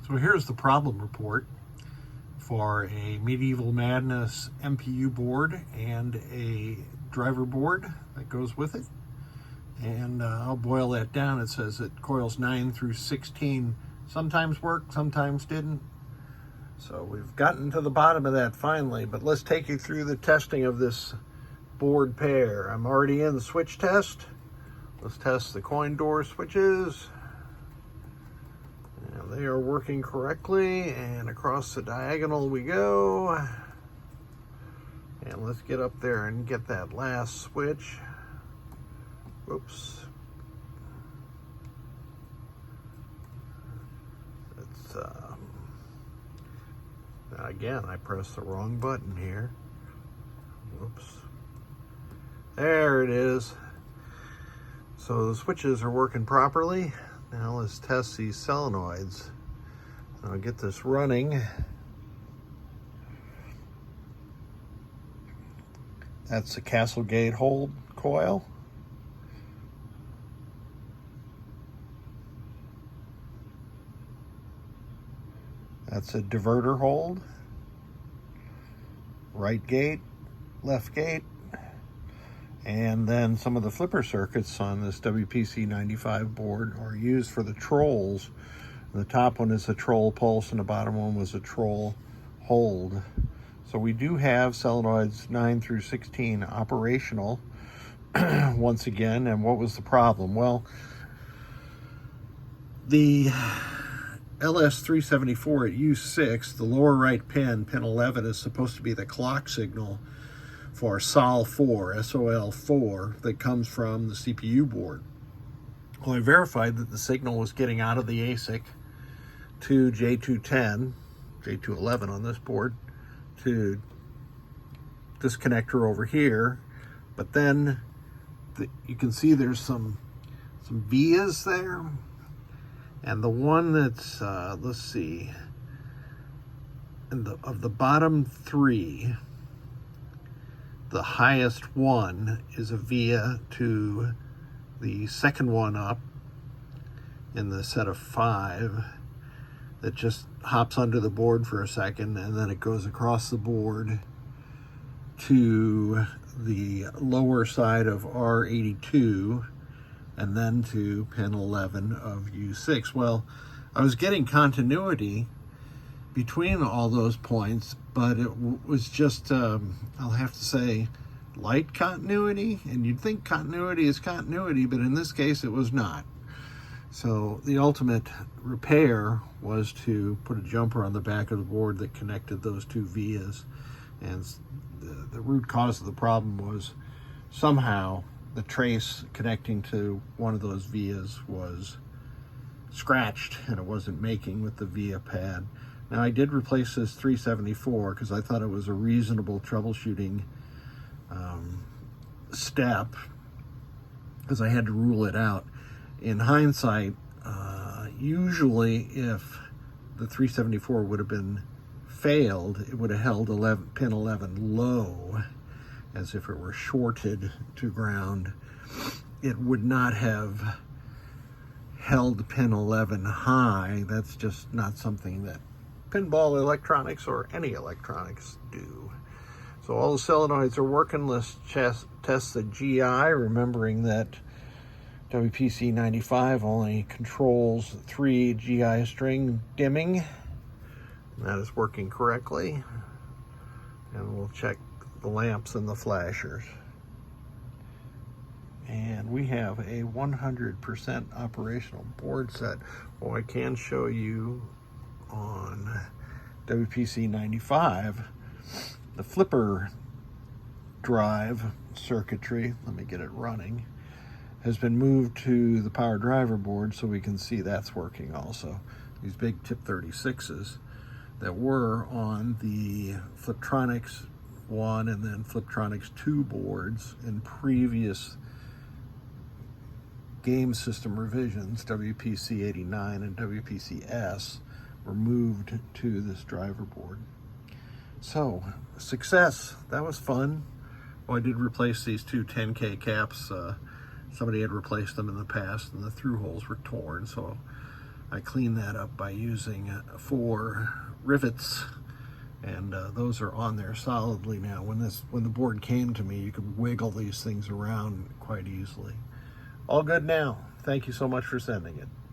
So here's the problem report for a Medieval Madness MPU board and a driver board that goes with it. And I'll boil that down. It says that coils 9 through 16 sometimes worked, sometimes didn't. So we've gotten to the bottom of that finally, but let's take you through the testing of this board pair. I'm already in the switch test. Let's test the coin door switches. And they are working correctly, and across the diagonal we go. And let's get up there and get that last switch. Oops. It's again, I pressed the wrong button here. Oops. There it is. So the switches are working properly. Now let's test these solenoids. I'll get this running. That's the castle gate hold coil. That's a diverter hold. Right gate, left gate. And then some of the flipper circuits on this WPC95 board are used for the trolls. The top one is a troll pulse and the bottom one was a troll hold. So we do have solenoids 9 through 16 operational once again. And what was the problem? Well, the LS374 at U6, the lower right pin, pin 11, is supposed to be the clock signal for SOL4, SOL4, that comes from the CPU board. Well, I verified that the signal was getting out of the ASIC to J210, J211 on this board, to this connector over here, but then you can see there's some vias there, and the one that's, let's see, of the bottom three, the highest one is a via to the second one up in the set of 5 that just hops under the board for a second, and then it goes across the board to the lower side of R82 and then to pin 11 of U6. Well, I was getting continuity between all those points, but it was just, I'll have to say, light continuity. And you'd think continuity is continuity, but in this case it was not. So the ultimate repair was to put a jumper on the back of the board that connected those two vias. And the root cause of the problem was somehow the trace connecting to one of those vias was scratched and it wasn't making with the via pad. Now, I did replace this 374 because I thought it was a reasonable troubleshooting step, because I had to rule it out. In hindsight, usually if the 374 would have been failed, it would have held pin 11 low, as if it were shorted to ground. It would not have held pin 11 high. That's just not something that pinball electronics or any electronics do. So all the solenoids are working. Let's test the GI, remembering that WPC95 only controls 3 GI string dimming. And that is working correctly. And we'll check the lamps and the flashers. And we have a 100% operational board set. Well, I can show you on WPC95 the flipper drive circuitry, let me get it running, has been moved to the power driver board, so we can see that's working also. These big tip 36s that were on the Fliptronics 1 and then Fliptronics 2 boards in previous game system revisions, WPC89 and WPCS, were moved to this driver board. So, success. That was fun. Well, I did replace these two 10K caps. Somebody had replaced them in the past and the through holes were torn, so I cleaned that up by using 4 rivets, and those are on there solidly now. When the board came to me, you could wiggle these things around quite easily. All good now. Thank you so much for sending it.